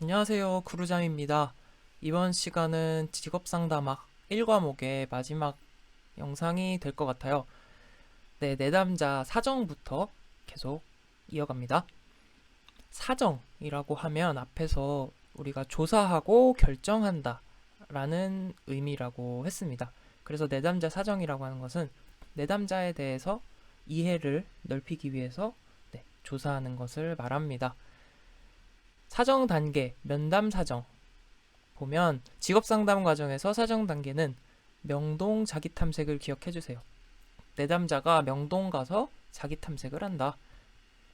안녕하세요. 구루잠입니다. 이번 시간은 직업상담학 1과목의 마지막 영상이 될 것 같아요. 네, 내담자 사정부터 계속 이어갑니다. 사정이라고 하면 앞에서 우리가 조사하고 결정한다 라는 의미라고 했습니다. 그래서 내담자 사정이라고 하는 것은 내담자에 대해서 이해를 넓히기 위해서 조사하는 것을 말합니다. 사정 단계, 면담 사정 보면 직업상담 과정에서 사정 단계는 명동 자기 탐색을 기억해 주세요. 내담자가 명동 가서 자기 탐색을 한다.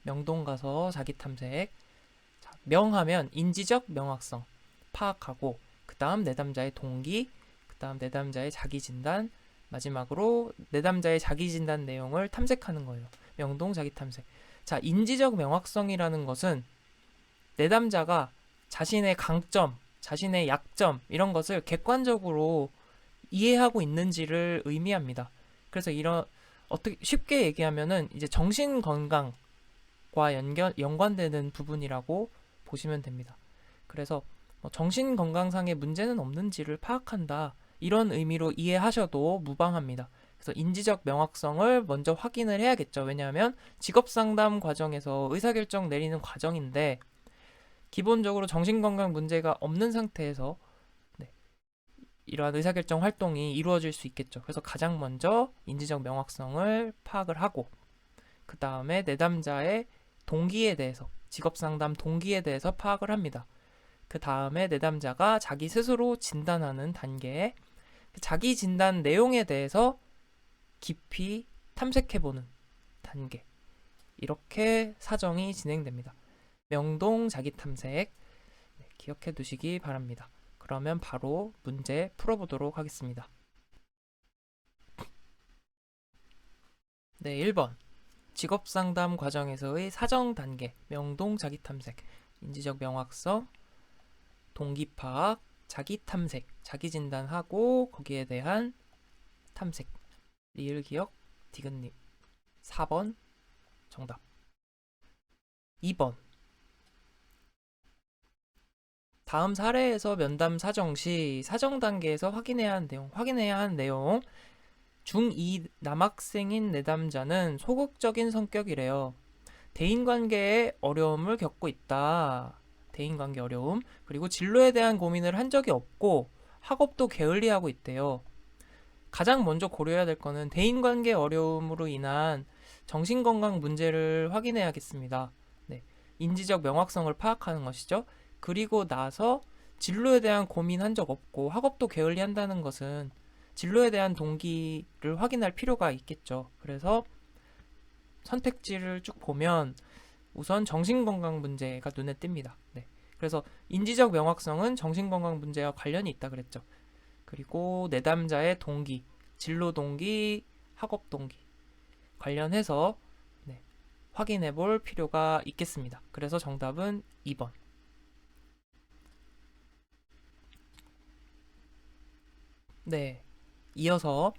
명동 가서 자기 탐색. 자, 명하면 인지적 명확성 파악하고 그 다음 내담자의 동기, 그 다음 내담자의 자기 진단, 마지막으로 내담자의 자기 진단 내용을 탐색하는 거예요. 명동 자기 탐색. 자, 인지적 명확성이라는 것은 내담자가 자신의 강점, 자신의 약점 이런 것을 객관적으로 이해하고 있는지를 의미합니다. 그래서 이런 어떻게 쉽게 얘기하면은 이제 정신 건강과 연관되는 부분이라고 보시면 됩니다. 그래서 정신 건강상의 문제는 없는지를 파악한다. 이런 의미로 이해하셔도 무방합니다. 그래서 인지적 명확성을 먼저 확인을 해야겠죠. 왜냐하면 직업 상담 과정에서 의사결정 내리는 과정인데 기본적으로 정신건강 문제가 없는 상태에서 이러한 의사결정 활동이 이루어질 수 있겠죠. 그래서 가장 먼저 인지적 명확성을 파악을 하고 그 다음에 내담자의 동기에 대해서 직업상담 동기에 대해서 파악을 합니다. 그 다음에 내담자가 자기 스스로 진단하는 단계에 자기 진단 내용에 대해서 깊이 탐색해보는 단계 이렇게 사정이 진행됩니다. 명동 자기 탐색 기억해 두시기 바랍니다. 그러면 바로 문제 풀어보도록 하겠습니다. 네, 1번. 직업상담 과정에서의 사정 단계, 명동 자기 탐색, 인지적 명확성, 동기 파악, 자기 탐색, 자기 진단하고 거기에 대한 탐색. 리을 기억, 디귿님. 4번 정답. 2번. 다음 사례에서 면담 사정 시 사정 단계에서 확인해야 한 내용 중2 남학생인 내담자는 소극적인 성격이래요. 대인관계에 어려움을 겪고 있다. 대인관계 어려움. 그리고 진로에 대한 고민을 한 적이 없고 학업도 게을리하고 있대요. 가장 먼저 고려해야 될 거는 대인관계 어려움으로 인한 정신건강 문제를 확인해야겠습니다. 네. 인지적 명확성을 파악하는 것이죠. 그리고 나서 진로에 대한 고민한 적 없고 학업도 게을리한다는 것은 진로에 대한 동기를 확인할 필요가 있겠죠. 그래서 선택지를 쭉 보면 우선 정신건강 문제가 눈에 띕니다. 네. 그래서 인지적 명확성은 정신건강 문제와 관련이 있다 그랬죠. 그리고 내담자의 동기, 진로 동기, 학업 동기 관련해서 확인해 볼 필요가 있겠습니다. 그래서 정답은 2번. 네. 이어서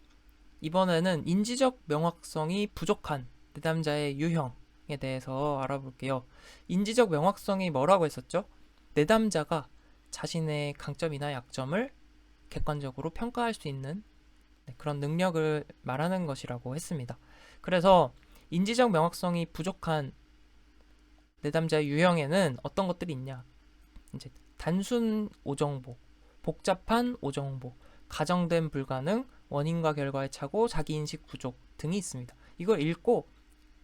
이번에는 인지적 명확성이 부족한 내담자의 유형에 대해서 알아볼게요. 인지적 명확성이 뭐라고 했었죠? 내담자가 자신의 강점이나 약점을 객관적으로 평가할 수 있는 그런 능력을 말하는 것이라고 했습니다. 그래서 인지적 명확성이 부족한 내담자의 유형에는 어떤 것들이 있냐? 이제 단순 오정보, 복잡한 오정보, 가정된 불가능, 원인과 결과의 차고, 자기인식 부족 등이 있습니다. 이걸 읽고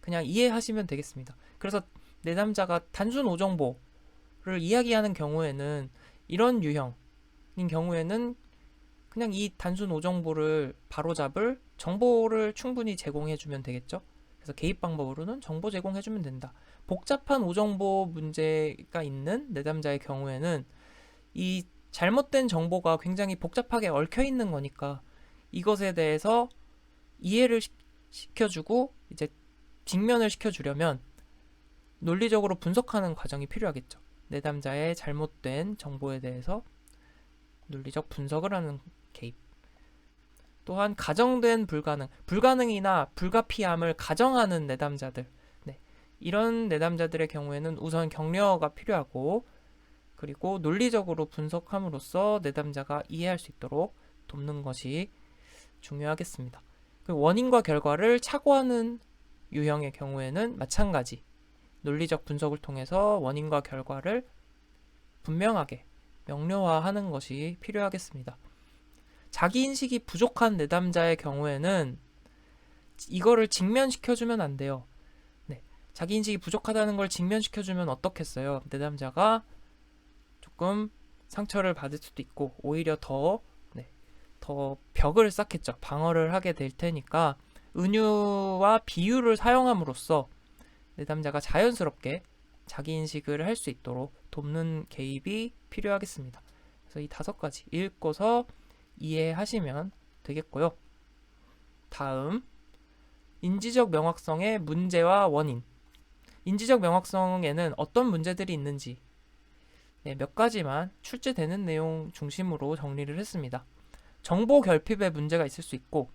그냥 이해하시면 되겠습니다. 그래서 내담자가 단순 오정보를 이야기하는 경우에는 이런 유형인 경우에는 그냥 이 단순 오정보를 바로잡을 정보를 충분히 제공해주면 되겠죠. 그래서 개입 방법으로는 정보 제공해주면 된다. 복잡한 오정보 문제가 있는 내담자의 경우에는 이 잘못된 정보가 굉장히 복잡하게 얽혀 있는 거니까 이것에 대해서 이해를 시켜주고 이제 직면을 시켜주려면 논리적으로 분석하는 과정이 필요하겠죠. 내담자의 잘못된 정보에 대해서 논리적 분석을 하는 개입. 또한 가정된 불가능이나 불가피함을 가정하는 내담자들. 네. 이런 내담자들의 경우에는 우선 격려가 필요하고 그리고 논리적으로 분석함으로써 내담자가 이해할 수 있도록 돕는 것이 중요하겠습니다. 그리고 원인과 결과를 착오하는 유형의 경우에는 마찬가지 논리적 분석을 통해서 원인과 결과를 분명하게 명료화하는 것이 필요하겠습니다. 자기인식이 부족한 내담자의 경우에는 이거를 직면시켜주면 안 돼요. 네, 자기인식이 부족하다는 걸 직면시켜주면 어떻겠어요? 내담자가 조금 상처를 받을 수도 있고 오히려 더 벽을 쌓겠죠. 방어를 하게 될 테니까 은유와 비유를 사용함으로써 내담자가 자연스럽게 자기인식을 할 수 있도록 돕는 개입이 필요하겠습니다. 그래서 이 5가지 읽고서 이해하시면 되겠고요. 다음, 인지적 명확성의 문제와 원인. 인지적 명확성에는 어떤 문제들이 있는지 몇 가지만 출제되는 내용 중심으로 정리를 했습니다. 정보 결핍에 문제가 있을 수 있고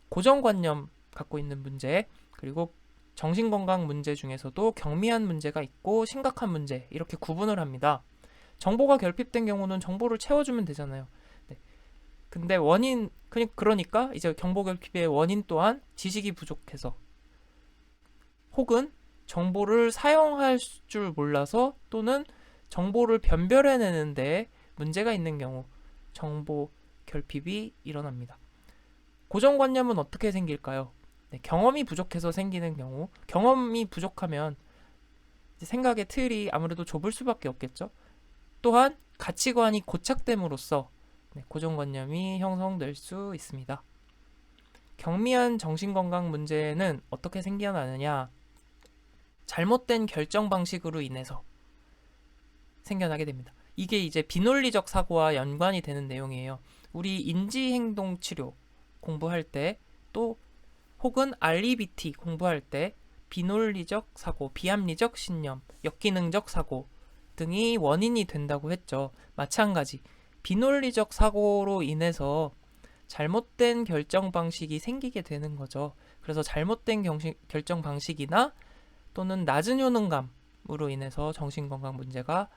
고정관념 갖고 있는 문제, 그리고 정신건강 문제 중에서도 경미한 문제가 있고 심각한 문제, 이렇게 구분을 합니다. 정보가 결핍된 경우는 정보를 채워주면 되잖아요. 네. 근데 원인, 그러니까 이제 정보 결핍의 원인 또한 지식이 부족해서 혹은 정보를 사용할 줄 몰라서 또는 정보를 변별해내는데 문제가 있는 경우 정보 결핍이 일어납니다. 고정관념은 어떻게 생길까요? 네, 경험이 부족해서 생기는 경우, 경험이 부족하면 생각의 틀이 아무래도 좁을 수밖에 없겠죠. 또한 가치관이 고착됨으로써 고정관념이 형성될 수 있습니다. 경미한 정신건강 문제는 어떻게 생겨나느냐? 잘못된 결정 방식으로 인해서 생겨나게 됩니다. 이게 이제 비논리적 사고와 연관이 되는 내용이에요. 우리 인지행동치료 공부할 때 또 혹은 REBT 공부할 때 비논리적 사고, 비합리적 신념, 역기능적 사고 등이 원인이 된다고 했죠. 마찬가지 비논리적 사고로 인해서 잘못된 결정 방식이 생기게 되는 거죠. 그래서 잘못된 결정 방식이나 또는 낮은 효능감으로 인해서 정신건강 문제가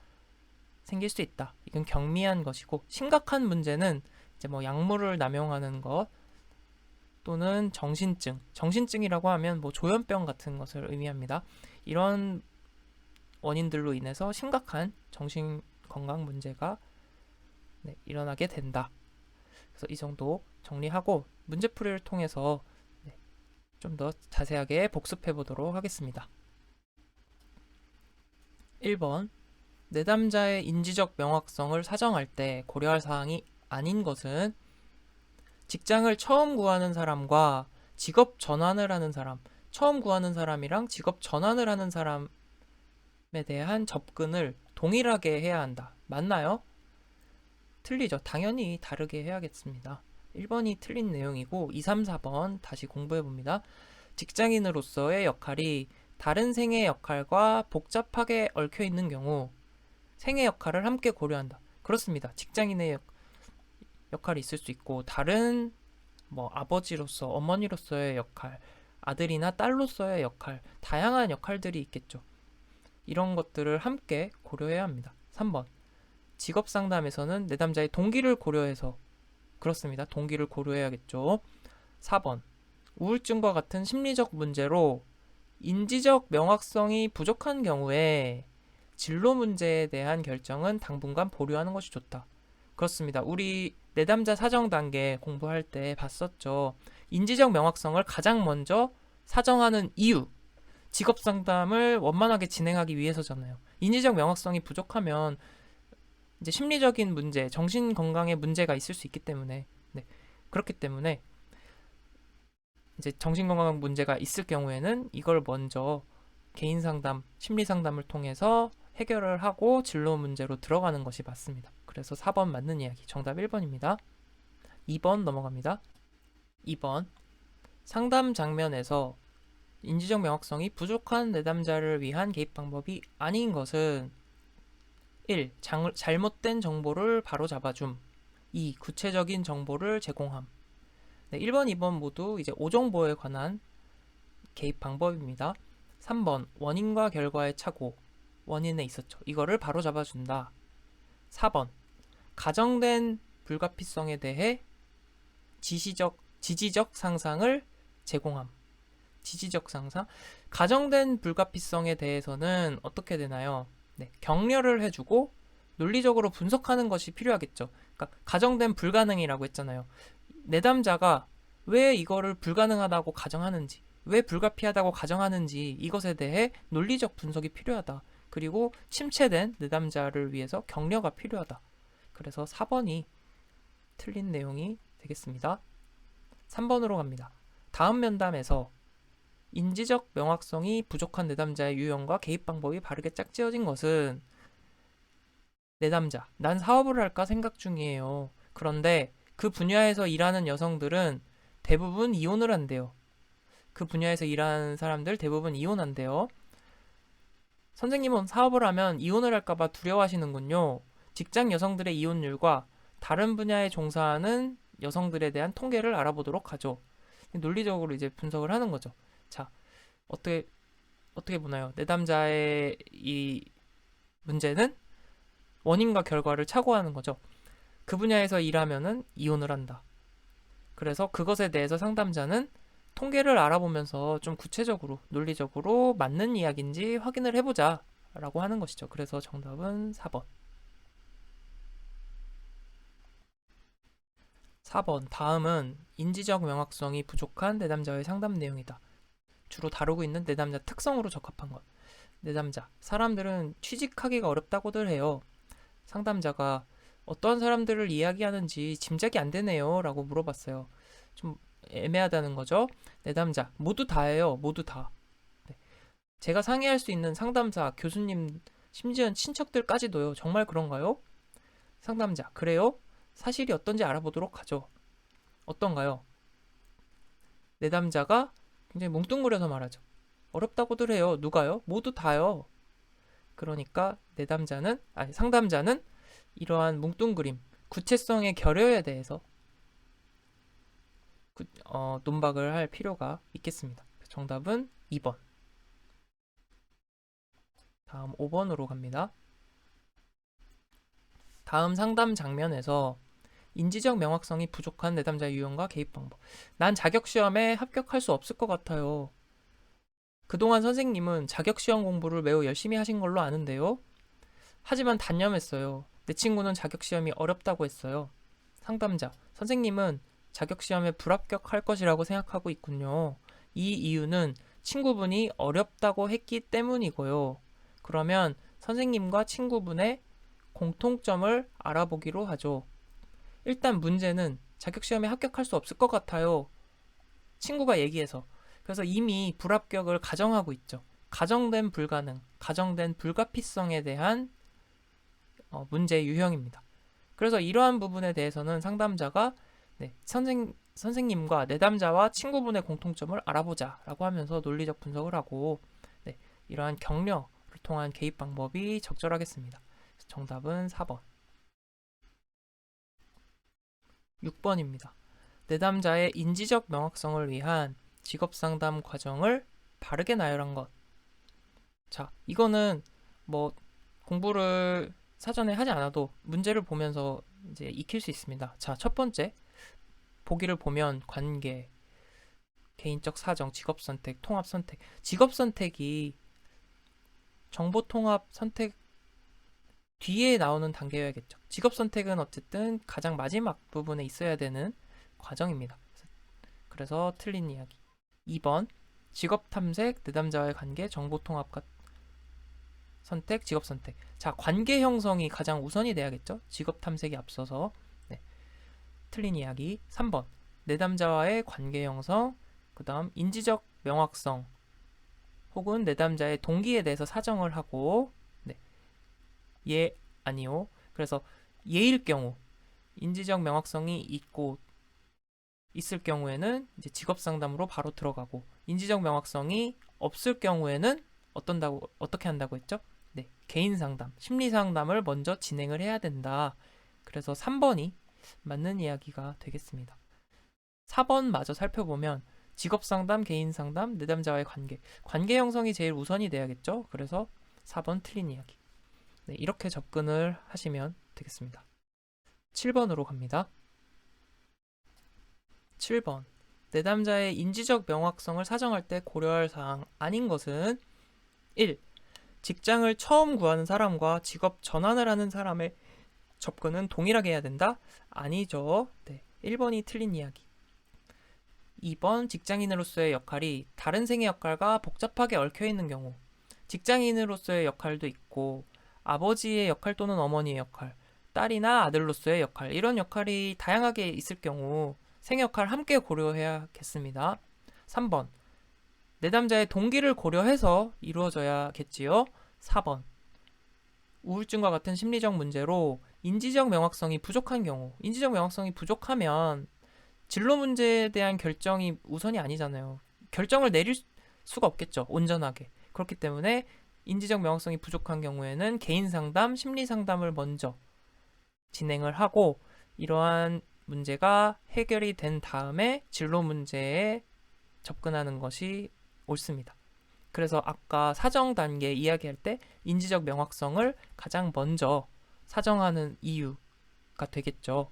생길 수 있다. 이건 경미한 것이고, 심각한 문제는 이제 뭐 약물을 남용하는 것 또는 정신증, 정신증이라고 하면 뭐 조현병 같은 것을 의미합니다. 이런 원인들로 인해서 심각한 정신건강 문제가 일어나게 된다. 그래서 이 정도 정리하고 문제풀이를 통해서 좀 더 자세하게 복습해 보도록 하겠습니다. 1번, 내담자의 인지적 명확성을 사정할 때 고려할 사항이 아닌 것은 직장을 처음 구하는 사람과 직업 전환을 하는 사람, 처음 구하는 사람이랑 직업 전환을 하는 사람에 대한 접근을 동일하게 해야 한다. 맞나요? 틀리죠. 당연히 다르게 해야겠습니다. 1번이 틀린 내용이고 2, 3, 4번 다시 공부해 봅니다. 직장인으로서의 역할이 다른 생의 역할과 복잡하게 얽혀 있는 경우 생의 역할을 함께 고려한다. 그렇습니다. 직장인의 역할이 있을 수 있고 다른 뭐 아버지로서 어머니로서의 역할, 아들이나 딸로서의 역할, 다양한 역할들이 있겠죠. 이런 것들을 함께 고려해야 합니다. 3번, 직업 상담에서는 내담자의 동기를 고려해서 그렇습니다. 동기를 고려해야겠죠. 4번, 우울증과 같은 심리적 문제로 인지적 명확성이 부족한 경우에 진로 문제에 대한 결정은 당분간 보류하는 것이 좋다. 그렇습니다. 우리 내담자 사정 단계 공부할 때 봤었죠. 인지적 명확성을 가장 먼저 사정하는 이유, 직업 상담을 원만하게 진행하기 위해서잖아요. 인지적 명확성이 부족하면 이제 심리적인 문제, 정신 건강에 문제가 있을 수 있기 때문에 그렇기 때문에 이제 정신 건강 문제가 있을 경우에는 이걸 먼저 개인 상담, 심리 상담을 통해서 해결을 하고 진로 문제로 들어가는 것이 맞습니다. 그래서 4번 맞는 이야기, 정답 1번입니다. 2번 넘어갑니다. 2번, 상담 장면에서 인지적 명확성이 부족한 내담자를 위한 개입 방법이 아닌 것은 1. 잘못된 정보를 바로잡아줌. 2. 구체적인 정보를 제공함. 1번, 2번 모두 이제 오정보에 관한 개입 방법입니다. 3번, 원인과 결과의 착오. 원인에 있었죠. 이거를 바로잡아준다. 4번. 가정된 불가피성에 대해 지지적 상상을 제공함. 지지적 상상. 가정된 불가피성에 대해서는 어떻게 되나요? 네, 격려를 해주고 논리적으로 분석하는 것이 필요하겠죠. 그러니까 가정된 불가능이라고 했잖아요. 내담자가 왜 이거를 불가능하다고 가정하는지, 왜 불가피하다고 가정하는지 이것에 대해 논리적 분석이 필요하다. 그리고 침체된 내담자를 위해서 격려가 필요하다. 그래서 4번이 틀린 내용이 되겠습니다. 3번으로 갑니다. 다음 면담에서 인지적 명확성이 부족한 내담자의 유형과 개입 방법이 바르게 짝지어진 것은 내담자, 난 사업을 할까 생각 중이에요. 그런데 그 분야에서 일하는 여성들은 대부분 이혼을 한대요. 그 분야에서 일하는 사람들 대부분 이혼한대요. 선생님은 사업을 하면 이혼을 할까봐 두려워하시는군요. 직장 여성들의 이혼율과 다른 분야에 종사하는 여성들에 대한 통계를 알아보도록 하죠. 논리적으로 이제 분석을 하는 거죠. 자, 어떻게 보나요? 내담자의 이 문제는 원인과 결과를 착오하는 거죠. 그 분야에서 일하면은 이혼을 한다. 그래서 그것에 대해서 상담자는 통계를 알아보면서 좀 구체적으로, 논리적으로 맞는 이야기인지 확인을 해보자 라고 하는 것이죠. 그래서 정답은 4번. 4번. 다음은 인지적 명확성이 부족한 내담자의 상담 내용이다. 주로 다루고 있는 내담자 특성으로 적합한 것. 내담자. 사람들은 취직하기가 어렵다고들 해요. 상담자가 어떤 사람들을 이야기하는지 짐작이 안 되네요 라고 물어봤어요. 좀 애매하다는 거죠. 내담자. 모두 다예요. 모두 다. 네. 제가 상의할 수 있는 상담사, 교수님, 심지어 친척들까지도요. 정말 그런가요? 상담자. 그래요? 사실이 어떤지 알아보도록 하죠. 어떤가요? 내담자가 굉장히 뭉뚱그려서 말하죠. 어렵다고들 해요. 누가요? 모두 다요. 그러니까 상담자는 이러한 뭉뚱그림, 구체성의 결여에 대해서 논박을 할 필요가 있겠습니다. 정답은 2번. 다음 5번으로 갑니다. 다음 상담 장면에서 인지적 명확성이 부족한 내담자의 유형과 개입 방법. 난 자격시험에 합격할 수 없을 것 같아요. 그동안 선생님은 자격시험 공부를 매우 열심히 하신 걸로 아는데요. 하지만 단념했어요. 내 친구는 자격시험이 어렵다고 했어요. 상담자, 선생님은 자격시험에 불합격할 것이라고 생각하고 있군요. 이 이유는 친구분이 어렵다고 했기 때문이고요. 그러면 선생님과 친구분의 공통점을 알아보기로 하죠. 일단 문제는 자격시험에 합격할 수 없을 것 같아요. 친구가 얘기해서. 그래서 이미 불합격을 가정하고 있죠. 가정된 불가능, 가정된 불가피성에 대한 문제 유형입니다. 그래서 이러한 부분에 대해서는 상담자가 선생님과 내담자와 친구분의 공통점을 알아보자라고 하면서 논리적 분석을 하고 이러한 격려를 통한 개입 방법이 적절하겠습니다. 정답은 4번. 6번입니다. 내담자의 인지적 명확성을 위한 직업상담 과정을 바르게 나열한 것. 자, 이거는 뭐 공부를 사전에 하지 않아도 문제를 보면서 이제 익힐 수 있습니다. 자, 첫 번째 보기를 보면 관계, 개인적 사정, 직업 선택, 통합 선택. 직업 선택이 정보 통합 선택 뒤에 나오는 단계여야겠죠. 직업 선택은 어쨌든 가장 마지막 부분에 있어야 되는 과정입니다. 그래서 틀린 이야기. 2번 직업 탐색, 내담자와의 관계, 정보 통합 선택, 직업 선택. 자, 관계 형성이 가장 우선이 돼야겠죠. 직업 탐색이 앞서서. 틀린 이야기. 3번 내담자와의 관계 형성, 그 다음 인지적 명확성 혹은 내담자의 동기에 대해서 사정을 하고 아니요. 그래서 예일 경우 인지적 명확성이 있을 경우에는 이제 직업 상담으로 바로 들어가고 인지적 명확성이 없을 경우에는 어떻게 한다고 했죠? 개인 상담, 심리 상담을 먼저 진행을 해야 된다. 그래서 3번이 맞는 이야기가 되겠습니다. 4번 마저 살펴보면 직업 상담, 개인 상담, 내담자와의 관계 형성이 제일 우선이 돼야겠죠? 그래서 4번 틀린 이야기. 네, 이렇게 접근을 하시면 되겠습니다. 7번으로 갑니다. 7번. 내담자의 인지적 명확성을 사정할 때 고려할 사항 아닌 것은 1. 직장을 처음 구하는 사람과 직업 전환을 하는 사람의 접근은 동일하게 해야 된다? 아니죠. 네, 1번이 틀린 이야기. 2번 직장인으로서의 역할이 다른 생의 역할과 복잡하게 얽혀 있는 경우 직장인으로서의 역할도 있고 아버지의 역할 또는 어머니의 역할, 딸이나 아들로서의 역할 이런 역할이 다양하게 있을 경우 생의 역할 함께 고려해야겠습니다. 3번 내담자의 동기를 고려해서 이루어져야겠지요. 4번 우울증과 같은 심리적 문제로 인지적 명확성이 부족한 경우 인지적 명확성이 부족하면 진로 문제에 대한 결정이 우선이 아니잖아요. 결정을 내릴 수가 없겠죠. 온전하게. 그렇기 때문에 인지적 명확성이 부족한 경우에는 개인 상담, 심리 상담을 먼저 진행을 하고 이러한 문제가 해결이 된 다음에 진로 문제에 접근하는 것이 옳습니다. 그래서 아까 사정 단계 이야기할 때 인지적 명확성을 가장 먼저 사정하는 이유가 되겠죠.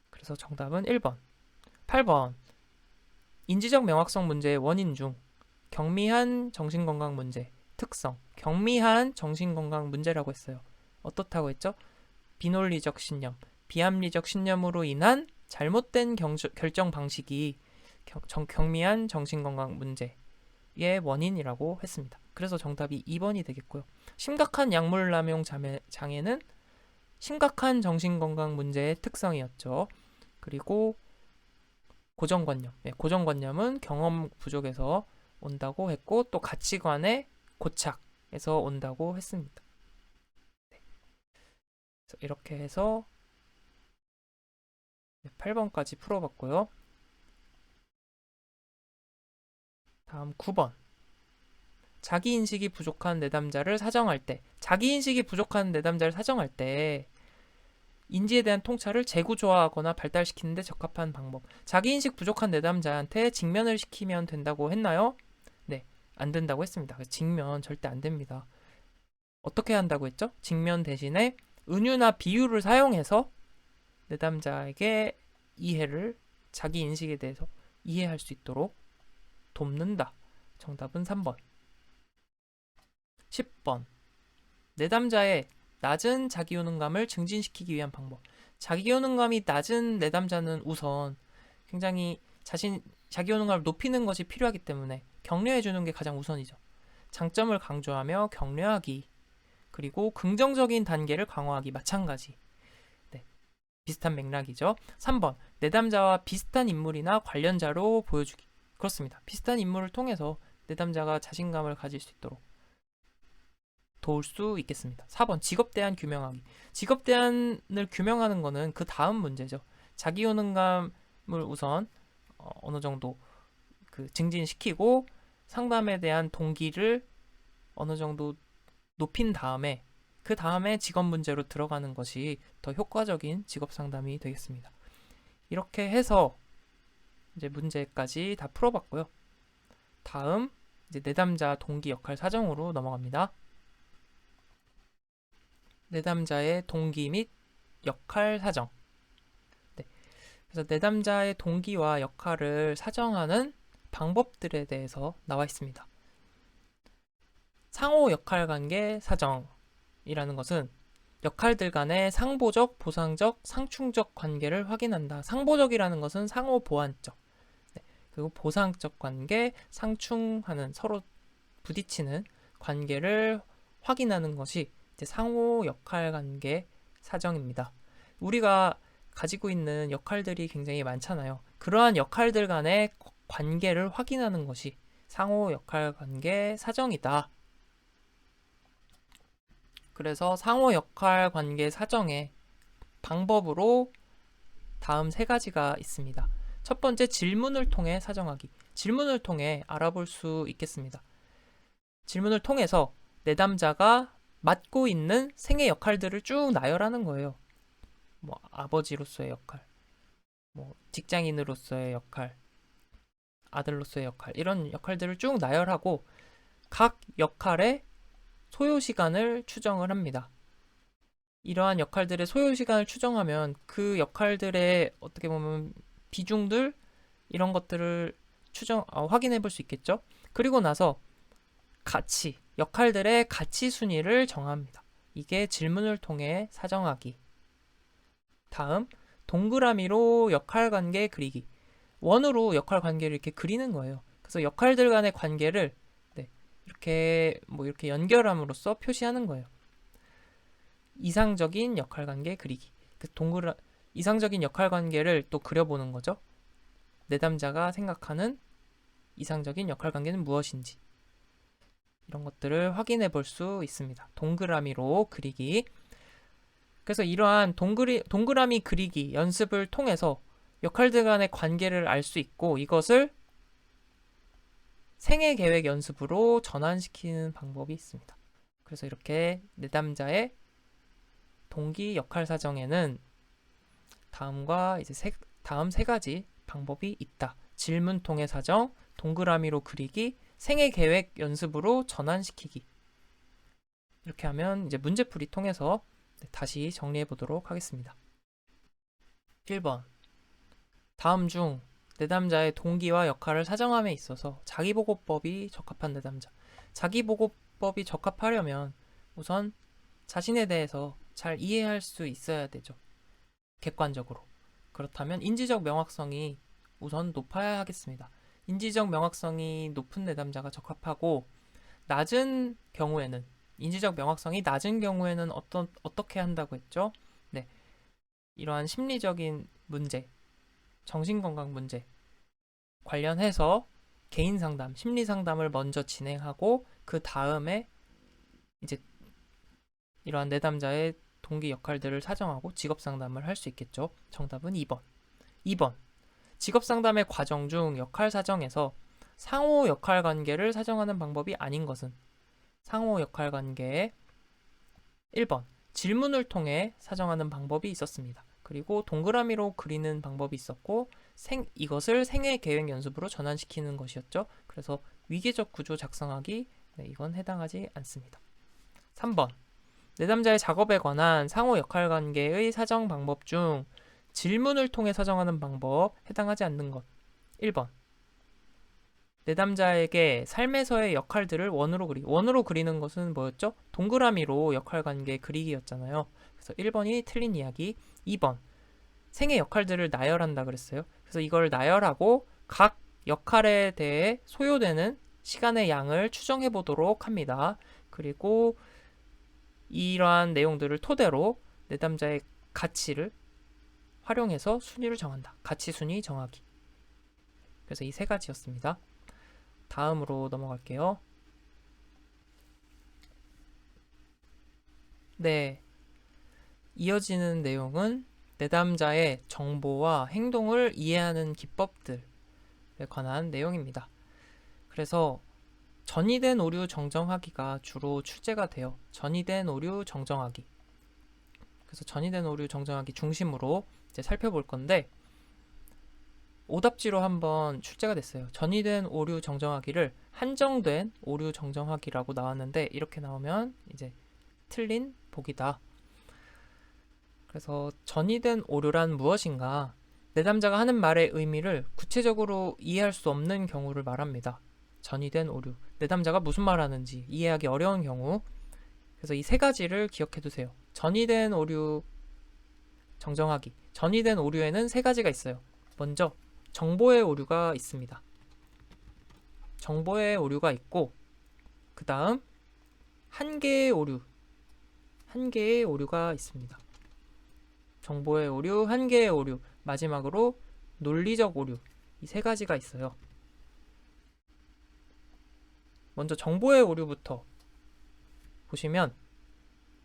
그래서 정답은 1번. 8번. 인지적 명확성 문제의 원인 중 경미한 정신건강 문제, 특성, 경미한 정신건강 문제라고 했어요. 어떻다고 했죠? 비논리적 신념, 비합리적 신념으로 인한 잘못된 결정 방식이 경미한 정신건강 문제의 원인이라고 했습니다. 그래서 정답이 2번이 되겠고요. 심각한 약물 남용 장애는 심각한 정신건강 문제의 특성이었죠. 그리고 고정관념. 네, 고정관념은 경험 부족에서 온다고 했고 또 가치관의 고착에서 온다고 했습니다. 네. 이렇게 해서 8번까지 풀어봤고요. 다음 9번. 자기인식이 부족한 내담자를 사정할 때 자기인식이 부족한 내담자를 사정할 때 인지에 대한 통찰을 재구조화하거나 발달시키는 데 적합한 방법. 자기인식 부족한 내담자한테 직면을 시키면 된다고 했나요? 네, 안 된다고 했습니다. 직면 절대 안 됩니다. 어떻게 한다고 했죠? 직면 대신에 은유나 비유를 사용해서 내담자에게 자기 인식에 대해서 이해할 수 있도록 돕는다. 정답은 3번. 10번. 내담자의 낮은 자기효능감을 증진시키기 위한 방법. 자기효능감이 낮은 내담자는 우선 굉장히 자기효능감을 높이는 것이 필요하기 때문에 격려해주는 게 가장 우선이죠. 장점을 강조하며 격려하기. 그리고 긍정적인 단계를 강화하기. 마찬가지. 네, 비슷한 맥락이죠. 3번. 내담자와 비슷한 인물이나 관련자로 보여주기. 그렇습니다. 비슷한 인물을 통해서 내담자가 자신감을 가질 수 있도록 도울 수 있겠습니다. 4번 직업 대안 규명하기. 직업 대안을 규명하는 거는 그 다음 문제죠. 자기 효능감을 우선 어느 정도 증진시키고 상담에 대한 동기를 어느 정도 높인 다음에 그 다음에 직업 문제로 들어가는 것이 더 효과적인 직업 상담이 되겠습니다. 이렇게 해서 이제 문제까지 다 풀어봤고요. 다음 이제 내담자 동기 역할 사정으로 넘어갑니다. 내담자의 동기 및 역할 사정. 네. 그래서 내담자의 동기와 역할을 사정하는 방법들에 대해서 나와 있습니다. 상호 역할 관계 사정이라는 것은 역할들 간의 상보적, 보상적, 상충적 관계를 확인한다. 상보적이라는 것은 상호 보완적. 네. 그리고 보상적 관계, 상충하는 서로 부딪히는 관계를 확인하는 것이 상호 역할 관계 사정입니다. 우리가 가지고 있는 역할들이 굉장히 많잖아요. 그러한 역할들 간의 관계를 확인하는 것이 상호 역할 관계 사정이다. 그래서 상호 역할 관계 사정의 방법으로 다음 세 가지가 있습니다. 첫 번째, 질문을 통해 사정하기. 질문을 통해 알아볼 수 있겠습니다. 질문을 통해서 내담자가 맡고 있는 생의 역할들을 쭉 나열하는 거예요. 뭐 아버지로서의 역할, 뭐 직장인으로서의 역할, 아들로서의 역할 이런 역할들을 쭉 나열하고 각 역할의 소요 시간을 추정을 합니다. 이러한 역할들의 소요 시간을 추정하면 그 역할들의 어떻게 보면 비중들 이런 것들을 확인해 볼 수 있겠죠. 그리고 나서 역할들의 가치 순위를 정합니다. 이게 질문을 통해 사정하기. 다음, 동그라미로 역할 관계 그리기. 원으로 역할 관계를 이렇게 그리는 거예요. 그래서 역할들 간의 관계를 이렇게 연결함으로써 표시하는 거예요. 이상적인 역할 관계 그리기. 이상적인 역할 관계를 또 그려보는 거죠. 내담자가 생각하는 이상적인 역할 관계는 무엇인지. 이런 것들을 확인해 볼 수 있습니다. 동그라미로 그리기. 그래서 이러한 동그라미 그리기 연습을 통해서 역할들 간의 관계를 알 수 있고 이것을 생애 계획 연습으로 전환시키는 방법이 있습니다. 그래서 이렇게 내담자의 동기 역할 사정에는 다음 세 가지 방법이 있다. 질문 통해 사정, 동그라미로 그리기, 생애 계획 연습으로 전환시키기. 이렇게 하면 이제 문제풀이 통해서 다시 정리해 보도록 하겠습니다. 1번. 다음 중 내담자의 동기와 역할을 사정함에 있어서 자기보고법이 적합한 내담자. 자기보고법이 적합하려면 우선 자신에 대해서 잘 이해할 수 있어야 되죠. 객관적으로. 그렇다면 인지적 명확성이 우선 높아야 하겠습니다. 인지적 명확성이 높은 내담자가 적합하고 인지적 명확성이 낮은 경우에는 어떻게 한다고 했죠? 네. 이러한 심리적인 문제, 정신건강 문제 관련해서 개인 상담, 심리 상담을 먼저 진행하고 그 다음에 이제 이러한 내담자의 동기 역할들을 사정하고 직업 상담을 할 수 있겠죠. 정답은 2번. 2번. 직업 상담의 과정 중 역할 사정에서 상호 역할 관계를 사정하는 방법이 아닌 것은 상호 역할 관계에 1번. 질문을 통해 사정하는 방법이 있었습니다. 그리고 동그라미로 그리는 방법이 있었고 이것을 생애 계획 연습으로 전환시키는 것이었죠. 그래서 위계적 구조 작성하기 이건 해당하지 않습니다. 3번. 내담자의 작업에 관한 상호 역할 관계의 사정 방법 중 질문을 통해 사정하는 방법 해당하지 않는 것. 1번. 내담자에게 삶에서의 역할들을 원으로 그리는 것은 뭐였죠? 동그라미로 역할 관계 그리기였잖아요. 그래서 1번이 틀린 이야기. 2번. 생애 역할들을 나열한다 그랬어요. 그래서 이걸 나열하고 각 역할에 대해 소요되는 시간의 양을 추정해 보도록 합니다. 그리고 이러한 내용들을 토대로 내담자의 가치를 활용해서 순위를 정한다. 가치 순위 정하기. 그래서 이 세 가지였습니다. 다음으로 넘어갈게요. 네. 이어지는 내용은 내담자의 정보와 행동을 이해하는 기법들에 관한 내용입니다. 그래서 전이된 오류 정정하기가 주로 출제가 돼요. 전이된 오류 정정하기. 그래서 전이된 오류 정정하기 중심으로 이제 살펴볼 건데 오답지로 한번 출제가 됐어요. 전이된 오류 정정하기를 한정된 오류 정정하기라고 나왔는데 이렇게 나오면 이제 틀린 보기다. 그래서 전이된 오류란 무엇인가? 내담자가 하는 말의 의미를 구체적으로 이해할 수 없는 경우를 말합니다. 전이된 오류. 내담자가 무슨 말 하는지 이해하기 어려운 경우. 그래서 이 세 가지를 기억해 두세요. 전이된 오류 정정하기. 전이된 오류에는 세 가지가 있어요. 먼저 정보의 오류가 있습니다. 정보의 오류가 있고 그 다음 한 개의 오류가 있습니다. 정보의 오류, 한 개의 오류, 마지막으로 논리적 오류. 이 세 가지가 있어요. 먼저 정보의 오류부터 보시면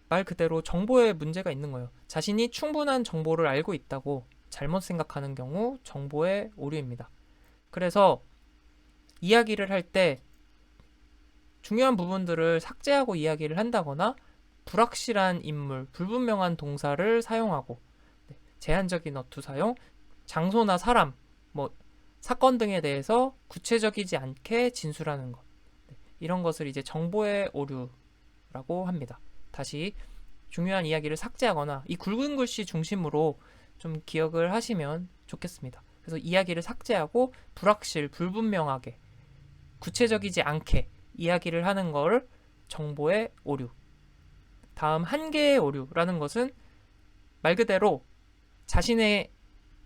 말 그대로 정보에 문제가 있는 거예요. 자신이 충분한 정보를 알고 있다고 잘못 생각하는 경우 정보의 오류입니다. 그래서 이야기를 할 때 중요한 부분들을 삭제하고 이야기를 한다거나 불확실한 인물, 불분명한 동사를 사용하고 제한적인 어투 사용, 장소나 사람, 사건 등에 대해서 구체적이지 않게 진술하는 것. 이런 것을 이제 정보의 오류라고 오류라고 합니다. 다시 중요한 이야기를 삭제하거나 이 굵은 글씨 중심으로 좀 기억을 하시면 좋겠습니다. 그래서 이야기를 삭제하고 불확실, 불분명하게, 구체적이지 않게 이야기를 하는 걸 정보의 오류. 다음 한계의 오류라는 것은 말 그대로 자신의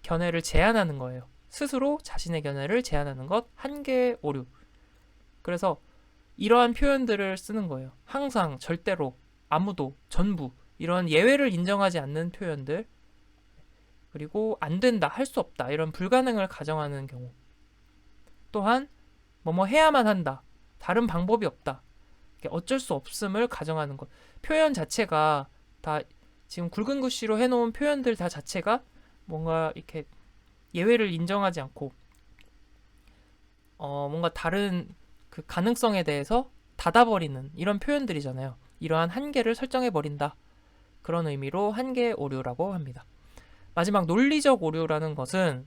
견해를 제한하는 거예요. 스스로 자신의 견해를 제한하는 것, 한계의 오류. 그래서 이러한 표현들을 쓰는 거예요. 항상, 절대로, 아무도, 전부 이런 예외를 인정하지 않는 표현들, 그리고 안 된다, 할 수 없다 이런 불가능을 가정하는 경우, 또한 뭐뭐 해야만 한다, 다른 방법이 없다, 어쩔 수 없음을 가정하는 것. 표현 자체가 다 지금 굵은 글씨로 해놓은 표현들 다 자체가 뭔가 이렇게 예외를 인정하지 않고 뭔가 다른 그 가능성에 대해서 닫아버리는 이런 표현들이잖아요. 이러한 한계를 설정해버린다. 그런 의미로 한계 오류라고 합니다. 마지막 논리적 오류라는 것은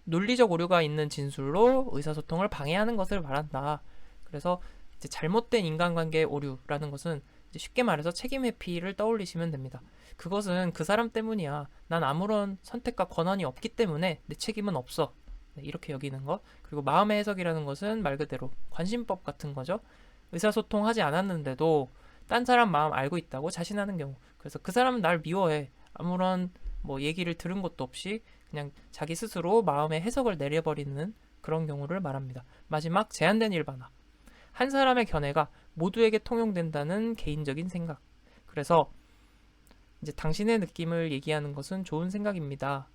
논리적 오류가 있는 진술로 의사소통을 방해하는 것을 말한다. 그래서 이제 잘못된 인간관계의 오류라는 것은 이제 쉽게 말해서 책임 회피를 떠올리시면 됩니다. 그것은 그 사람 때문이야. 난 아무런 선택과 권한이 없기 때문에 내 책임은 없어. 네, 이렇게 여기는 것. 그리고 마음의 해석이라는 것은 말 그대로 관심법 같은 거죠. 의사소통하지 않았는데도 딴 사람 마음 알고 있다고 자신하는 경우. 그래서 그 사람은 날 미워해. 아무런 뭐 얘기를 들은 것도 없이 그냥 자기 스스로 마음의 해석을 내려버리는 그런 경우를 말합니다. 마지막 제한된 일반화. 한 사람의 견해가 모두에게 통용된다는 개인적인 생각. 그래서 이제 당신의 느낌을 얘기하는 것은 좋은 생각입니다.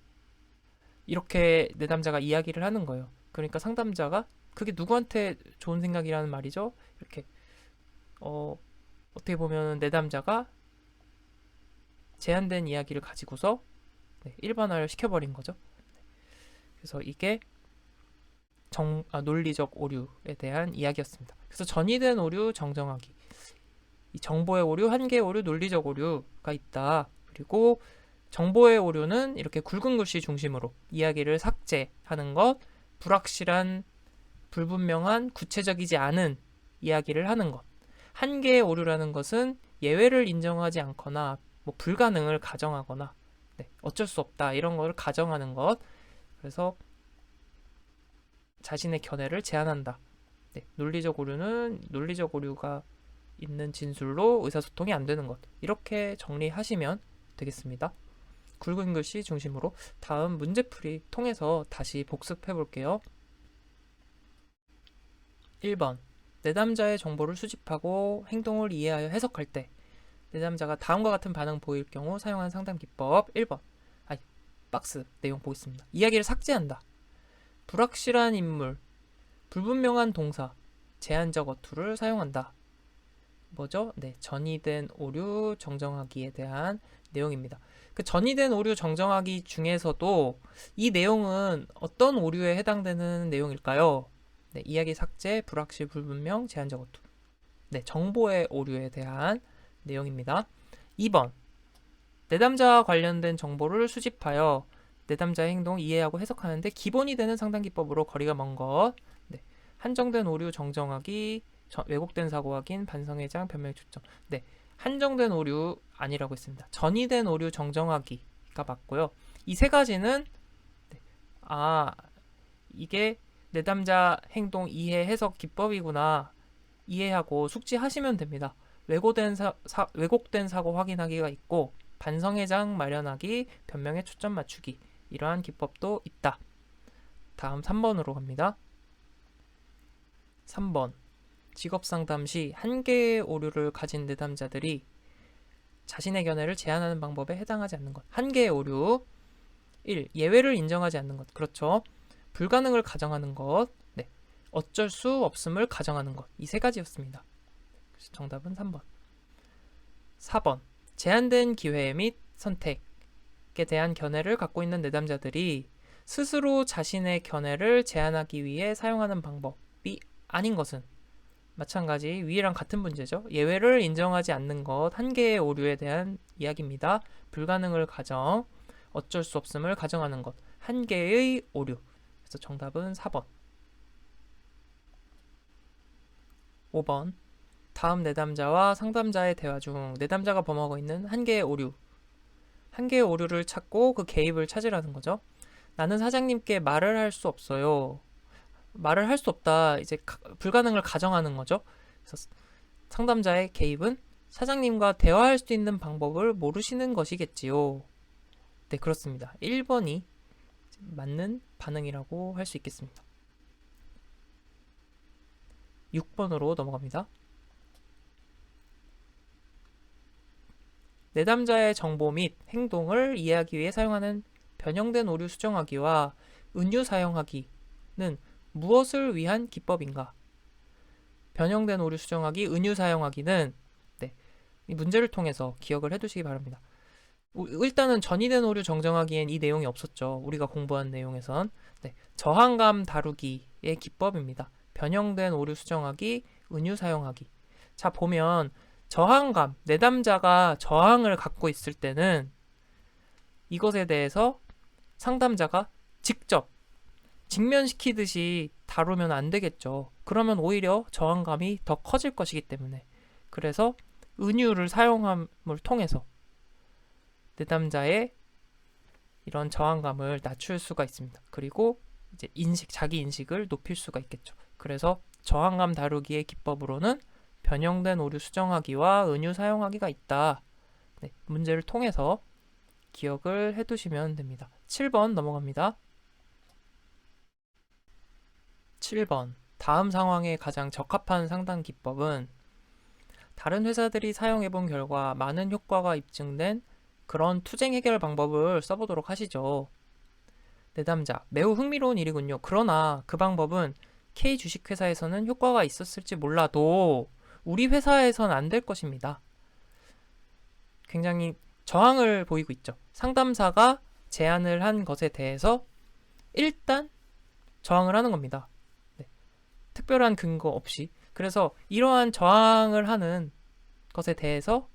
이렇게 내담자가 이야기를 하는 거예요. 그러니까 상담자가 그게 누구한테 좋은 생각이라는 말이죠. 이렇게 어떻게 보면 내담자가 제한된 이야기를 가지고서 일반화를 시켜버린 거죠. 그래서 이게 논리적 오류에 대한 이야기였습니다. 그래서 전이된 오류 정정하기. 이 정보의 오류, 한계의 오류, 논리적 오류가 있다. 그리고 정보의 오류는 이렇게 굵은 글씨 중심으로 이야기를 삭제하는 것, 불확실한, 불분명한, 구체적이지 않은 이야기를 하는 것. 한계의 오류라는 것은 예외를 인정하지 않거나 뭐 불가능을 가정하거나 어쩔 수 없다 이런 걸 가정하는 것. 그래서 자신의 견해를 제한한다. 논리적 오류는 논리적 오류가 있는 진술로 의사소통이 안 되는 것. 이렇게 정리하시면 되겠습니다. 굵은 글씨 중심으로 다음 문제풀이 통해서 다시 복습해 볼게요. 1번. 내담자의 정보를 수집하고 행동을 이해하여 해석할 때 내담자가 다음과 같은 반응 보일 경우 사용하는 상담 기법. 1번. 박스 내용 보겠습니다. 이야기를 삭제한다. 불확실한 인물, 불분명한 동사, 제한적 어투를 사용한다. 뭐죠? 전이된 오류 정정하기에 대한 내용입니다. 그 전이된 오류 정정하기 중에서도 이 내용은 어떤 오류에 해당되는 내용일까요? 이야기 삭제, 불확실, 불분명, 제한적 어투. 정보의 오류에 대한 내용입니다. 2번. 내담자와 관련된 정보를 수집하여 내담자의 행동 이해하고 해석하는데 기본이 되는 상담기법으로 거리가 먼 것. 한정된 오류 정정하기, 왜곡된 사고 확인, 반성회장, 변명 초점. 한정된 오류 아니라고 했습니다. 전이된 오류 정정하기가 맞고요. 이 세 가지는 이게 내담자 행동 이해 해석 기법이구나 이해하고 숙지하시면 됩니다. 왜곡된 사고 확인하기가 있고 반성회장 마련하기, 변명에 초점 맞추기 이러한 기법도 있다. 다음 3번으로 갑니다. 3번. 직업상담 시 한계의 오류를 가진 내담자들이 자신의 견해를 제한하는 방법에 해당하지 않는 것. 한계의 오류. 1. 예외를 인정하지 않는 것. 그렇죠. 불가능을 가정하는 것. 어쩔 수 없음을 가정하는 것. 이 세 가지였습니다. 정답은 3번. 4번. 제한된 기회 및 선택에 대한 견해를 갖고 있는 내담자들이 스스로 자신의 견해를 제한하기 위해 사용하는 방법이 아닌 것은 마찬가지 위랑 같은 문제죠. 예외를 인정하지 않는 것, 한계의 오류에 대한 이야기입니다. 불가능을 가정, 어쩔 수 없음을 가정하는 것, 한계의 오류. 그래서 정답은 4번. 5번. 다음 내담자와 상담자의 대화 중 내담자가 범하고 있는 한 개의 오류. 한 개의 오류를 찾고 그 개입을 찾으라는 거죠. 나는 사장님께 말을 할 수 없어요. 말을 할 수 없다. 이제 불가능을 가정하는 거죠. 그래서 상담자의 개입은 사장님과 대화할 수 있는 방법을 모르시는 것이겠지요. 네, 그렇습니다. 1번이 맞는 반응이라고 할 수 있겠습니다. 6번으로 넘어갑니다. 내담자의 정보 및 행동을 이해하기 위해 사용하는 변형된 오류 수정하기와 은유 사용하기는 무엇을 위한 기법인가? 변형된 오류 수정하기, 은유 사용하기는 네, 이 문제를 통해서 기억을 해두시기 바랍니다. 일단은 전이된 오류 정정하기엔 이 내용이 없었죠. 우리가 공부한 내용에선 네, 저항감 다루기의 기법입니다. 변형된 오류 수정하기, 은유 사용하기. 자, 보면 저항감, 내담자가 저항을 갖고 있을 때는 이것에 대해서 상담자가 직접 직면시키듯이 다루면 안 되겠죠. 그러면 오히려 저항감이 더 커질 것이기 때문에. 그래서 은유를 사용함을 통해서 내담자의 이런 저항감을 낮출 수가 있습니다. 그리고 이제 자기 인식을 높일 수가 있겠죠. 그래서 저항감 다루기의 기법으로는 변형된 오류 수정하기와 은유 사용하기가 있다. 네, 문제를 통해서 기억을 해두시면 됩니다. 7번 넘어갑니다. 7번. 다음 상황에 가장 적합한 상담 기법은 다른 회사들이 사용해본 결과 많은 효과가 입증된 그런 투쟁 해결 방법을 써보도록 하시죠. 내담자, 매우 흥미로운 일이군요. 그러나 그 방법은 K 주식회사에서는 효과가 있었을지 몰라도 우리 회사에선 안 될 것입니다. 굉장히 저항을 보이고 있죠. 상담사가 제안을 한 것에 대해서 일단 저항을 하는 겁니다. 네. 특별한 근거 없이. 그래서 이러한 저항을 하는 것에 대해서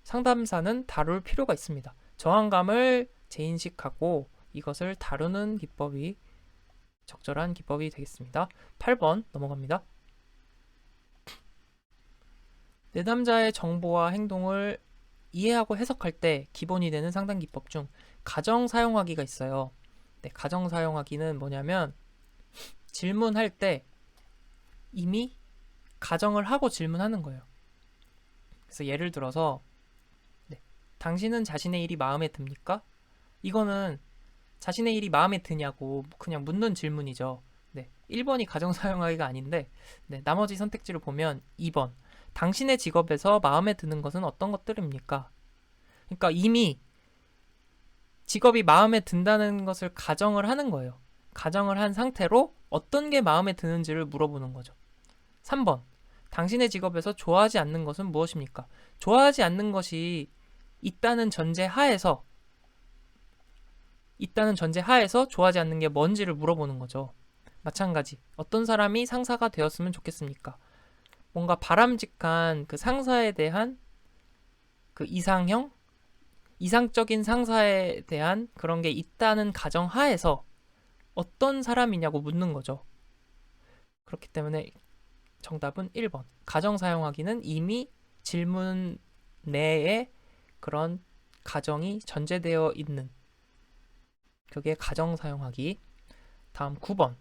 상담사는 다룰 필요가 있습니다. 저항감을 재인식하고 이것을 다루는 기법이 적절한 기법이 되겠습니다. 8번 넘어갑니다. 내담자의 정보와 행동을 이해하고 해석할 때 기본이 되는 상담 기법 중 가정 사용하기가 있어요. 네, 가정 사용하기는 뭐냐면 질문할 때 이미 가정을 하고 질문하는 거예요. 그래서 예를 들어서 당신은 자신의 일이 마음에 듭니까? 이거는 자신의 일이 마음에 드냐고 그냥 묻는 질문이죠. 네, 1번이 가정 사용하기가 아닌데 나머지 선택지를 보면 2번 당신의 직업에서 마음에 드는 것은 어떤 것들입니까? 그러니까 이미 직업이 마음에 든다는 것을 가정을 하는 거예요. 가정을 한 상태로 어떤 게 마음에 드는지를 물어보는 거죠. 3번 당신의 직업에서 좋아하지 않는 것은 무엇입니까? 좋아하지 않는 것이 있다는 전제 하에서 좋아하지 않는 게 뭔지를 물어보는 거죠. 마찬가지 어떤 사람이 상사가 되었으면 좋겠습니까? 뭔가 바람직한 그 상사에 대한 그 이상적인 상사에 대한 그런 게 있다는 가정 하에서 어떤 사람이냐고 묻는 거죠. 그렇기 때문에 정답은 1번. 가정 사용하기는 이미 질문 내에 그런 가정이 전제되어 있는 그게 가정 사용하기. 다음 9번.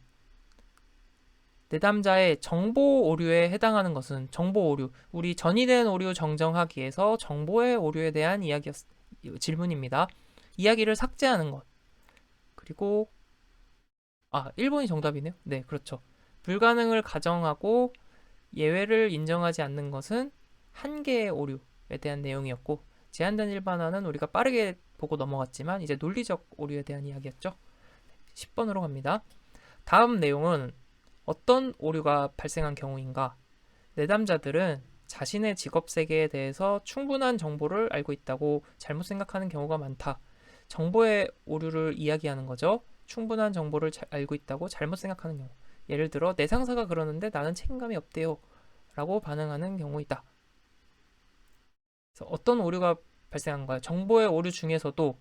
내담자의 정보 오류에 해당하는 것은 정보 오류. 우리 전이된 오류 정정하기에서 정보의 오류에 대한 질문입니다. 이야기를 삭제하는 것. 그리고 1번이 정답이네요. 네, 그렇죠. 불가능을 가정하고 예외를 인정하지 않는 것은 한 개의 오류에 대한 내용이었고 제한된 일반화는 우리가 빠르게 보고 넘어갔지만 이제 논리적 오류에 대한 이야기였죠. 10번으로 갑니다. 다음 내용은 어떤 오류가 발생한 경우인가? 내담자들은 자신의 직업 세계에 대해서 충분한 정보를 알고 있다고 잘못 생각하는 경우가 많다. 정보의 오류를 이야기하는 거죠. 충분한 정보를 알고 있다고 잘못 생각하는 경우. 예를 들어 내 상사가 그러는데 나는 책임감이 없대요 라고 반응하는 경우이다. 그래서 어떤 오류가 발생한가요? 정보의 오류 중에서도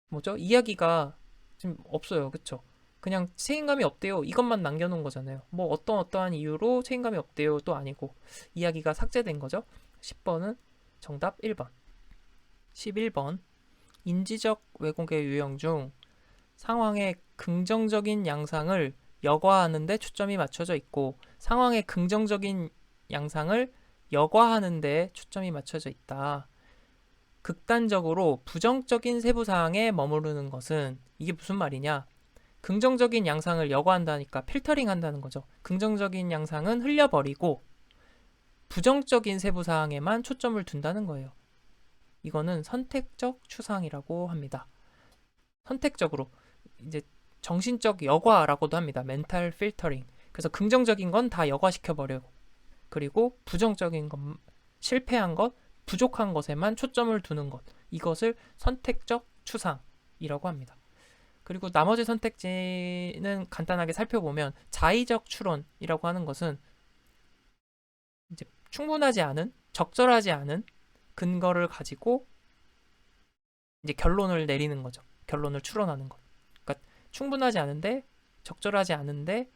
뭐죠? 이야기가 지금 없어요. 그쵸? 그냥 책임감이 없대요. 이것만 남겨놓은 거잖아요. 뭐 어떠한 이유로 책임감이 없대요. 또 아니고 이야기가 삭제된 거죠. 10번은 정답 1번. 11번. 인지적 왜곡의 유형 중 상황의 긍정적인 양상을 여과하는 데 초점이 맞춰져 있고 상황의 긍정적인 양상을 여과하는 데 초점이 맞춰져 있다. 극단적으로 부정적인 세부 사항에 머무르는 것은 이게 무슨 말이냐? 긍정적인 양상을 여과한다니까 필터링 한다는 거죠. 긍정적인 양상은 흘려버리고 부정적인 세부 사항에만 초점을 둔다는 거예요. 이거는 선택적 추상이라고 합니다. 선택적으로 이제 정신적 여과라고도 합니다. 멘탈 필터링. 그래서 긍정적인 건 다 여과시켜 버리고 그리고 부정적인 것, 실패한 것, 부족한 것에만 초점을 두는 것. 이것을 선택적 추상이라고 합니다. 그리고 나머지 선택지는 간단하게 살펴보면 자의적 추론이라고 하는 것은 이제 충분하지 않은, 적절하지 않은 근거를 가지고 이제 결론을 내리는 거죠. 결론을 추론하는 것. 그러니까 충분하지 않은데, 적절하지 않은데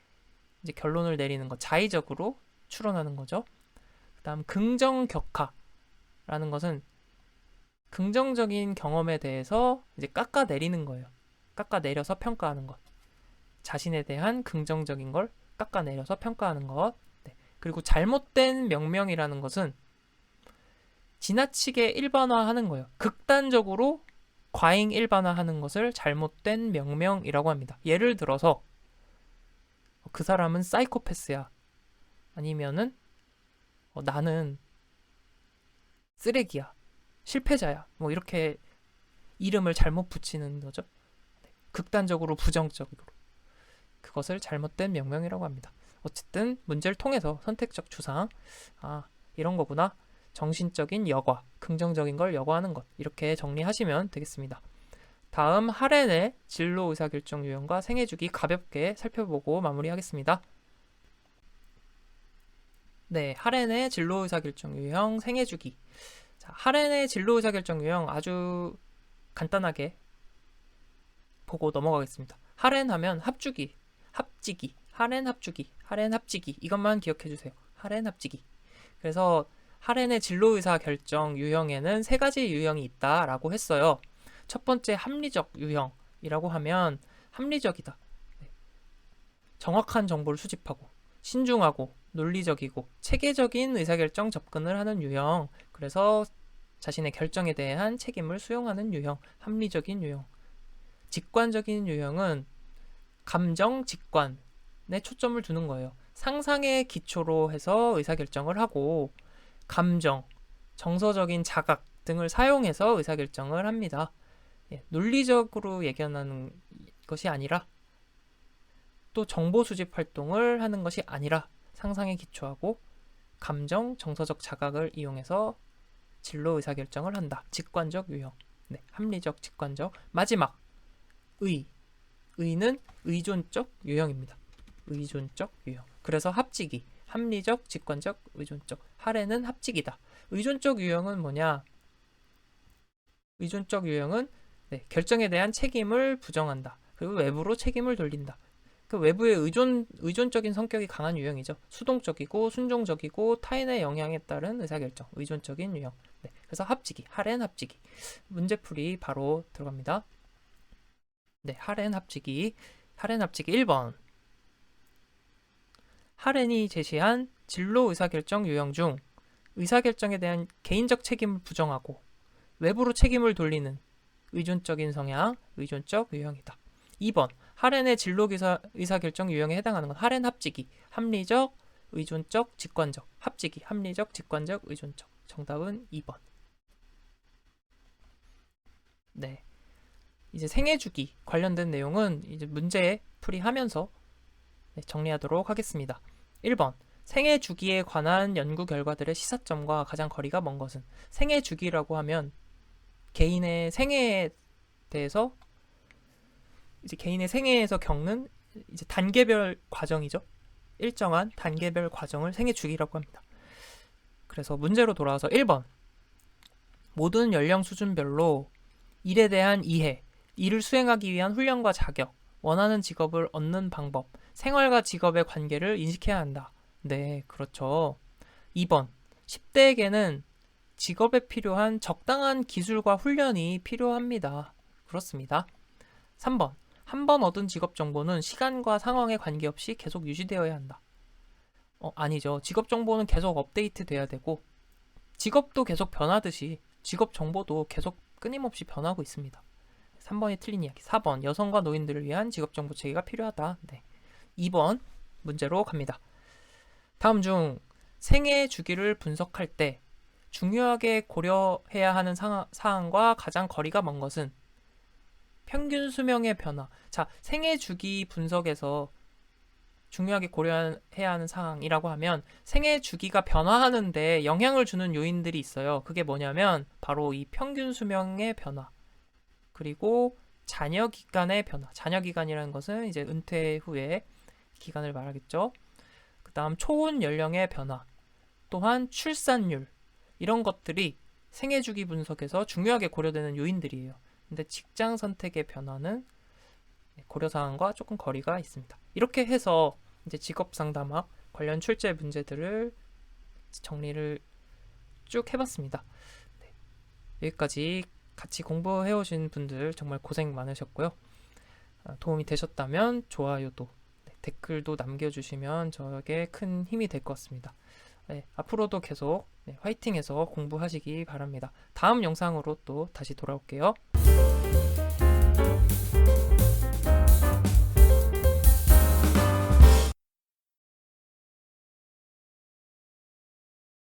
이제 결론을 내리는 것. 자의적으로 추론하는 거죠. 그다음 긍정격하라는 것은 긍정적인 경험에 대해서 이제 깎아내리는 거예요. 깎아내려서 평가하는 것. 자신에 대한 긍정적인 걸 깎아내려서 평가하는 것. 네. 그리고 잘못된 명명이라는 것은 지나치게 일반화하는 거예요. 극단적으로 과잉 일반화하는 것을 잘못된 명명이라고 합니다. 예를 들어서 그 사람은 사이코패스야. 아니면은 나는 쓰레기야. 실패자야. 뭐 이렇게 이름을 잘못 붙이는 거죠. 극단적으로 부정적으로. 그것을 잘못된 명명이라고 합니다. 어쨌든 문제를 통해서 선택적 추상. 이런 거구나. 정신적인 여과, 긍정적인 걸 여과하는 것. 이렇게 정리하시면 되겠습니다. 다음 하렌의 진로 의사결정 유형과 생애주기 가볍게 살펴보고 마무리하겠습니다. 네, 하렌의 진로 의사결정 유형 생애주기. 자, 하렌의 진로 의사결정 유형 아주 간단하게 보고 넘어가겠습니다. 하렌 하면 합주기, 합지기, 하렌 합주기, 하렌 합지기 이것만 기억해 주세요. 하렌 합지기. 그래서 하렌의 진로 의사 결정 유형에는 세 가지 유형이 있다라고 했어요. 첫 번째 합리적 유형이라고 하면 합리적이다. 정확한 정보를 수집하고 신중하고 논리적이고 체계적인 의사결정 접근을 하는 유형. 그래서 자신의 결정에 대한 책임을 수용하는 유형, 합리적인 유형. 직관적인 유형은 감정, 직관에 초점을 두는 거예요. 상상의 기초로 해서 의사결정을 하고 감정, 정서적인 자각 등을 사용해서 의사결정을 합니다. 논리적으로 얘기하는 것이 아니라 또 정보 수집 활동을 하는 것이 아니라 상상에 기초하고 감정, 정서적 자각을 이용해서 진로 의사결정을 한다. 직관적 유형. 네, 합리적, 직관적. 마지막 의는 의존적 유형입니다. 의존적 유형. 그래서 합지기. 합리적, 직관적, 의존적. 하렌은 합지기다. 의존적 유형은 뭐냐? 의존적 유형은 결정에 대한 책임을 부정한다. 그리고 외부로 책임을 돌린다. 그 외부의 의존적인 성격이 강한 유형이죠. 수동적이고 순종적이고 타인의 영향에 따른 의사결정. 의존적인 유형. 네, 그래서 합지기. 하렌 합지기. 문제풀이 바로 들어갑니다. 네, 하렌 합지기. 하렌 합지기 1번. 하렌이 제시한 진로 의사결정 유형 중 의사결정에 대한 개인적 책임을 부정하고 외부로 책임을 돌리는 의존적인 성향, 의존적 유형이다. 2번. 하렌의 진로 의사결정 유형에 해당하는 건 하렌 합지기, 합리적, 의존적, 직관적, 합지기, 합리적, 직관적, 의존적. 정답은 2번. 네. 이제 생애주기 관련된 내용은 이제 문제 풀이하면서 정리하도록 하겠습니다. 1번. 생애 주기에 관한 연구 결과들의 시사점과 가장 거리가 먼 것은 생애 주기라고 하면 개인의 생애에 대해서 이제 개인의 생애에서 겪는 이제 단계별 과정이죠. 일정한 단계별 과정을 생애 주기라고 합니다. 그래서 문제로 돌아와서 1번. 모든 연령 수준별로 일에 대한 이해, 일을 수행하기 위한 훈련과 자격, 원하는 직업을 얻는 방법, 생활과 직업의 관계를 인식해야 한다. 네, 그렇죠. 2번, 10대에게는 직업에 필요한 적당한 기술과 훈련이 필요합니다. 그렇습니다. 3번, 한 번 얻은 직업 정보는 시간과 상황에 관계없이 계속 유지되어야 한다. 아니죠. 직업 정보는 계속 업데이트 돼야 되고, 직업도 계속 변하듯이 직업 정보도 계속 끊임없이 변하고 있습니다. 3번이 틀린 이야기. 4번, 여성과 노인들을 위한 직업 정보 체계가 필요하다. 네. 2번 문제로 갑니다. 다음 중 생애 주기를 분석할 때 중요하게 고려해야 하는 사항과 가장 거리가 먼 것은 평균 수명의 변화. 자, 생애 주기 분석에서 중요하게 고려해야 하는 사항이라고 하면 생애 주기가 변화하는데 영향을 주는 요인들이 있어요. 그게 뭐냐면 바로 이 평균 수명의 변화. 그리고 자녀 기간의 변화. 자녀 기간이라는 것은 이제 은퇴 후에 기간을 말하겠죠. 그다음 초혼 연령의 변화. 또한 출산율. 이런 것들이 생애 주기 분석에서 중요하게 고려되는 요인들이에요. 근데 직장 선택의 변화는 고려사항과 조금 거리가 있습니다. 이렇게 해서 이제 직업 상담학 관련 출제 문제들을 정리를 쭉 해봤습니다. 네, 여기까지 같이 공부해 오신 분들 정말 고생 많으셨고요. 도움이 되셨다면 좋아요도 댓글도 남겨주시면 저에게 큰 힘이 될 것 같습니다. 네, 앞으로도 계속 화이팅해서 공부하시기 바랍니다. 다음 영상으로 또 다시 돌아올게요.